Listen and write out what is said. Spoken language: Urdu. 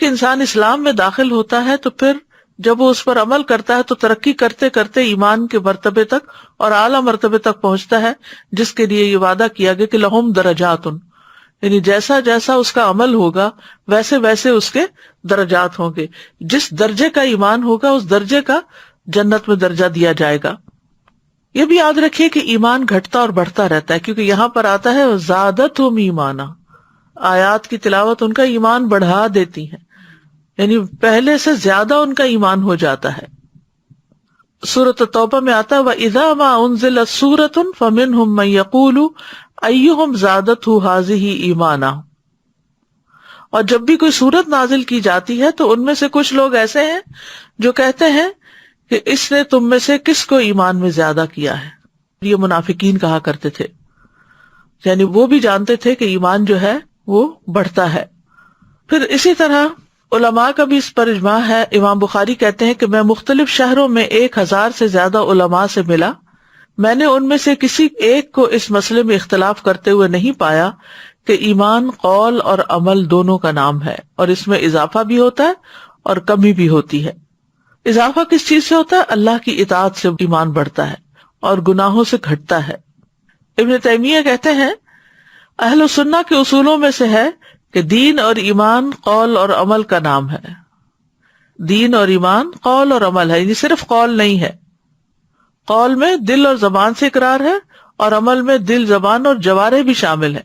انسان اسلام میں داخل ہوتا ہے تو پھر جب وہ اس پر عمل کرتا ہے تو ترقی کرتے کرتے ایمان کے مرتبے تک اور اعلیٰ مرتبے تک پہنچتا ہے، جس کے لیے یہ وعدہ کیا گیا کہ لہم درجات، یعنی جیسا جیسا اس کا عمل ہوگا ویسے ویسے اس کے درجات ہوں گے. جس درجے کا ایمان ہوگا اس درجے کا جنت میں درجہ دیا جائے گا. یہ بھی یاد رکھیے کہ ایمان گھٹتا اور بڑھتا رہتا ہے، کیونکہ یہاں پر آتا ہے زادتہم ایمانا، آیات کی تلاوت ان کا ایمان بڑھا دیتی ہیں، یعنی پہلے سے زیادہ ان کا ایمان ہو جاتا ہے. سورۃ توبہ میں آتا ہے وَإِذَا مَا أُنزِلَتْ سُورَةٌ فَمِنْهُمْ مَن يَقُولُ أَيُّهُمْ زَادَتْهُ هَٰذِهِ ایمانا. اور جب بھی کوئی سورت نازل کی جاتی ہے تو ان میں سے کچھ لوگ ایسے ہیں جو کہتے ہیں کہ اس نے تم میں سے کس کو ایمان میں زیادہ کیا ہے. یہ منافقین کہا کرتے تھے، یعنی وہ بھی جانتے تھے کہ ایمان جو ہے وہ بڑھتا ہے. پھر اسی طرح علماء کا بھی اس پر اجماع ہے. امام بخاری کہتے ہیں کہ میں مختلف شہروں میں 1000 سے زیادہ علماء سے ملا، میں نے ان میں سے کسی ایک کو اس مسئلے میں اختلاف کرتے ہوئے نہیں پایا کہ ایمان قول اور عمل دونوں کا نام ہے، اور اس میں اضافہ بھی ہوتا ہے اور کمی بھی ہوتی ہے. اضافہ کس چیز سے ہوتا ہے؟ اللہ کی اطاعت سے ایمان بڑھتا ہے اور گناہوں سے گھٹتا ہے. ابن تیمیہ کہتے ہیں اہل سنہ کے اصولوں میں سے ہے کہ دین اور ایمان قول اور عمل کا نام ہے. دین اور ایمان قول اور عمل ہے، یعنی صرف قول نہیں ہے. قول میں دل اور زبان سے اقرار ہے، اور عمل میں دل، زبان اور جوارح بھی شامل ہے.